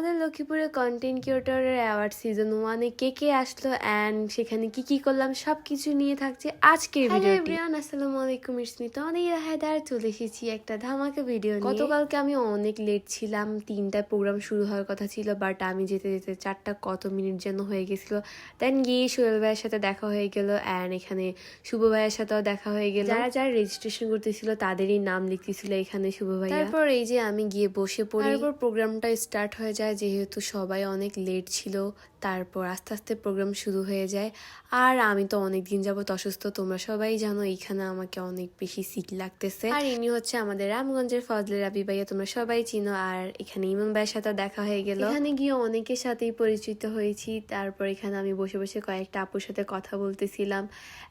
আমাদের লক্ষ্মীপুরে content ক্রিয়েটরের award season 1-এ কে আসলো অ্যান্ড সেখানে কি করলাম সবকিছু নিয়ে থাকছে আজকের ভিডিও। এভরিওয়ান আসসালামু আলাইকুম, ইসমি তনিরা হায়দার চলে এসেছি একটা ধামাকা ভিডিও নিয়ে। গতকালকে আমি অনেক লেট ছিলাম, 3টায় প্রোগ্রাম শুরু হওয়ার কথা ছিল, বাট আমি যেতে যেতে 4টা কত মিনিট যেন হয়ে গেছিল। দেন গিয়ে সোহেল ভাইয়ের সাথে দেখা হয়ে গেল অ্যান্ড এখানে শুভ ভাইয়ের সাথেও দেখা হয়ে গেল। যারা যারা রেজিস্ট্রেশন করতেছিল তাদেরই নাম লিখতেছিল এখানে শুভ ভাই। তারপর এই যে আমি গিয়ে বসে পড়ি, তারপর প্রোগ্রামটা স্টার্ট হয়ে যায় যেহেতু সবাই অনেক লেট ছিল। তারপর আস্তে আস্তে প্রোগ্রাম শুরু হয়ে যায়। আর আমি তো অনেকদিন যাবত অসুস্থ, তোমরা সবাই জানো। এইখানে আমাকে অনেক বেশি সিক লাগতেছে। আর ইনি হচ্ছে আমাদের রামগঞ্জের ফজলে রাবি ভাইয়া, তোমরা সবাই চিনো। আর এখানে ইমন ভাইয়ের সাথে দেখা হয়ে গেল। এখানে গিয়ে অনেকের সাথেই পরিচিত হয়েছি। তারপর এখানে আমি বসে বসে কয়েকটা আপুর সাথে কথা বলতেছিলাম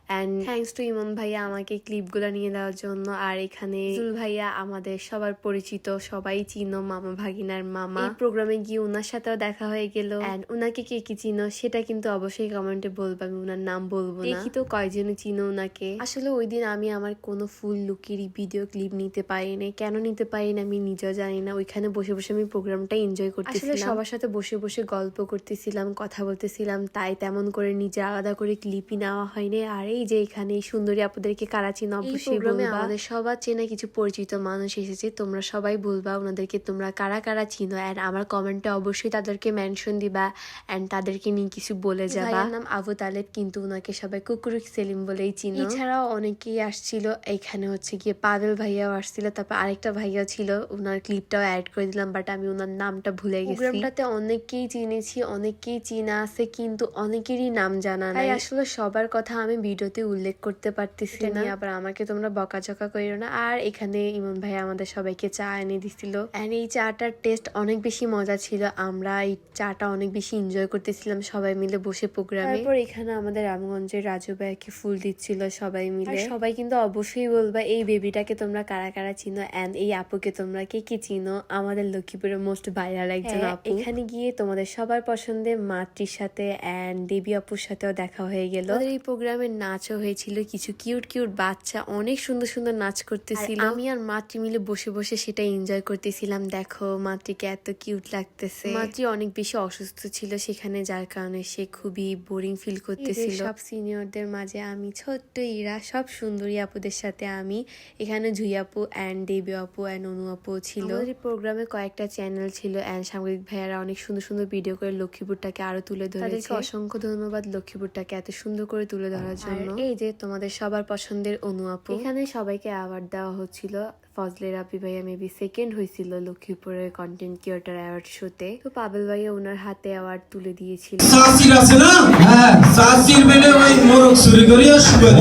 অ্যান্ড থ্যাঙ্কস টু ইমন ভাইয়া আমাকে ক্লিপগুলো নিয়ে দেওয়ার জন্য। আর এখানে জুল ভাইয়া আমাদের সবার পরিচিত, সবাই চিনো, মামা ভাগিনার মামা। এই প্রোগ্রামে গিয়ে ওনার সাথেও দেখা হয়ে গেল অ্যান্ড ওনাকে কে কি চিনো সেটা কিন্তু অবশ্যই কমেন্টে বলবো, আমি ওনার নাম বলবো না। দেখি তো কয়জনে চিনো ওনাকে। আসলে ওই দিন আমি আমার কোনো ফুল লুকেরই ভিডিও ক্লিপ নিতে পারিনি, কেন নিতে পারিনি আমি নিজেও জানি না। ওইখানে বসে বসে আমি প্রোগ্রামটা এনজয় করতেছিলাম, সবার সাথে বসে বসে গল্প করতেছিলাম, কথা বলতেছিলাম, তাই তেমন করে নিজে আলাদা করে ক্লিপই নেওয়া হয়নি। আর এই যে এখানে সুন্দরী আপুদেরকে কারা চিনো অবশ্যই বলবা। আমাদের সবার চেনা কিছু পরিচিত মানুষ এসেছে, তোমরা সবাই বলবা ওনাদেরকে তোমরা কারা কারা চিনো অ্যান্ড আমার কমেন্টে অবশ্যই তাদেরকে মেনশন দিবা অ্যান্ড তাদেরকে নিয়ে কিছু বলে যাবা। ভাইয়ার নাম আবু তালেব, কিন্তু ওনাকে সবাই কুকুরু সেলিম বলেই চিনো। এছাড়াও অনেকেই আসছিল, এখানে হচ্ছে গিয়ে পাবেল ভাইয়াও আসছিল, তারপর আরেকটা ভাইয়া ছিল, ওনার ক্লিপটাও অ্যাড করে দিলাম, বাট আমি ওনার নামটা ভুলে গেছি। প্রোগ্রামটাতে অনেককেই চিনেছি, অনেককেই চিনা আছে, কিন্তু অনেকেরই নাম জানা নাই। আসলে সবার কথা আমি ভিডিওতে উল্লেখ করতে পারতেছি না, আবার আমাকে তোমরা বকাঝকা করিও না। আর এখানে ইমন ভাই আমাদের সবাইকে চা এনে দিছিল এন্ড এই চাটার টেস্ট অনেক বেশি মজা ছিল। আমরা এই চাটা অনেক বেশি এনজয় করতেছিলাম সবাই মিলে বসে প্রোগ্রামে। তারপর এখানে আমাদের রামগঞ্জের রাজু ভাইকে ফুল দিচ্ছিল সবাই মিলে। সবাই কিন্তু অবশ্যই বলবা এই বেবিটাকে তোমরা কারা কারা চিনো এন্ড এই আপুকে তোমরা কে কি চিনো, আমাদের লক্ষ্মীপুরের মোস্ট ভাইরাল একজন আপু। এখানে গিয়ে তোমাদের সবার পছন্দের মাতৃর সাথে এন্ড দেবী আপুর সাথেও দেখা হয়ে গেল। এই প্রোগ্রামের নাচও হয়েছিল, কিছু কিউট কিউট বাচ্চা অনেক সুন্দর সুন্দর নাচ করতেছিল। আমি আর মাতৃ মিলে বসে বসে সেটা এনজয় করতেছিলাম। দেখো মাতৃকে এত কিউট লাগতেছে। মাতৃ অনেক বেশি অসুস্থ ছিল সেখানে, যার কারণে সে খুবই বোরিং ফিল করতেছিল। সব সিনিয়রদের মাঝে আমি ছোট্ট ইরা, সব সুন্দরী আপুদের সাথে আমি এখানে জুই আপু এন্ড দেবী আপু এন্ড অনু আপু ছিল। এই প্রোগ্রামে কয়েকটা চ্যানেল ছিল এন্ড সাংবাদিক ভাইয়ারা অনেক সুন্দর সুন্দর ভিডিও করে লক্ষ্মীপুরটাকে আরো তুলে ধরেছে। তাদেরকে অসংখ্য ধন্যবাদ লক্ষ্মীপুরটাকে এত সুন্দর করে তুলে ধরার জন্য। এই যে তোমাদের সবার পছন্দের অনু আপু, এখানে সবাইকে অ্যাওয়ার্ড দেওয়া হচ্ছিল। ফজলে রাবি ভাইয়া মেবি সেকেন্ড হয়েছিল লক্ষ্মীপুরের কন্টেন্ট ক্রিয়েটর অ্যাওয়ার্ড শোতে। তো পাবেল ভাইয়া ওনার হাতে অ্যাওয়ার্ড তুলে দিয়েছিল। সাসির আছে না, হ্যাঁ সাসির বেলে ওই মোরগ চুরি করিয়া শুয়ে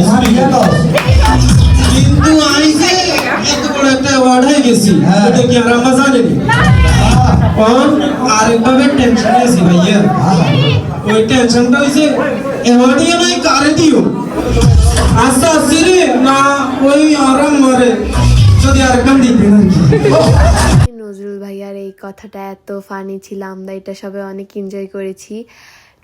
কিন্তু আইছে এত বড় একটা অ্যাওয়ার্ড হয়ে গেছি, এটা কি আর আমরা জানি কোন আরেকভাবে টেনশন আছে ভাইয়া। ওই টেনশনটা হইছে অ্যাওয়ার্ড দিয়ে নাই কারে দিও আচ্ছা সিরে না ওই আরাম মারে যদি আরেকবার দিতে নজরুল ভাইয়ার এই কথাটা এত ফানি ছিল, আমরা এটা সবাই অনেক এনজয় করেছি।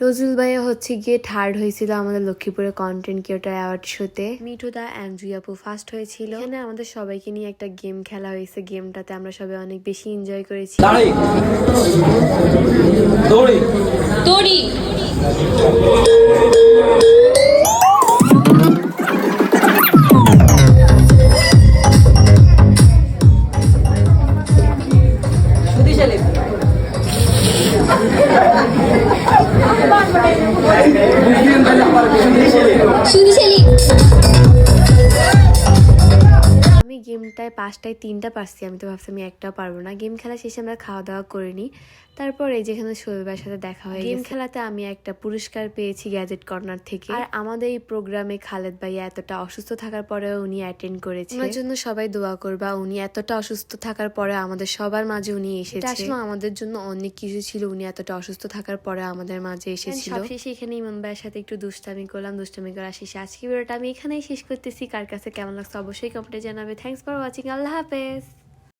নজরুল ভাইয়া হচ্ছে গিয়ে থার্ড হয়েছিল আমাদের লক্ষ্মীপুরের কন্টেন্ট ক্রিয়েটর অ্যাওয়ার্ড শোতে। মিঠুদা অ্যান্ড জুই আপু ফার্স্ট হয়েছিল। এখানে আমাদের সবাইকে নিয়ে একটা গেম খেলা হয়েছে, গেমটাতে আমরা সবাই অনেক বেশি এনজয় করেছি। আমি গেমটায় 5টায় 3টা পারছি, আমি তো ভাবছি আমি একটাও পারবো না। গেম খেলা শেষে আমরা খাওয়া দাওয়া করিনি। তারপর এই যেখানে সোহেল ভাইয়ের সাথে দেখা হয়ে গেম খেলাতে আমি একটা পুরস্কার পেয়েছি গ্যাজেট কর্নার থেকে। আর আমাদের এই প্রোগ্রামে খালেদ ভাইয়া এতটা অসুস্থ থাকার পরেও উনি অ্যাটেন্ড করেছে। ওনার জন্য সবাই দোয়া করবা, উনি এতটা অসুস্থ থাকার পরে আমাদের সবার মাঝে উনি এসেছে। আসলে আমাদের জন্য অনেক কিছু ছিল, উনি এতটা অসুস্থ থাকার পরে আমাদের মাঝে এসেছিল। সবশেষে এখানে ইমন ভাইয়ের সাথে একটু দুষ্টামি করলাম, দুষ্টামি করার শেষে আজকে ভিডিওটা আমি এখানেই শেষ করতেছি। কার কাছে কেমন লাগছে অবশ্যই কমেন্টে জানাবে। থ্যাংকস ফর ওয়াচিং, আল্লাহ হাফেজ।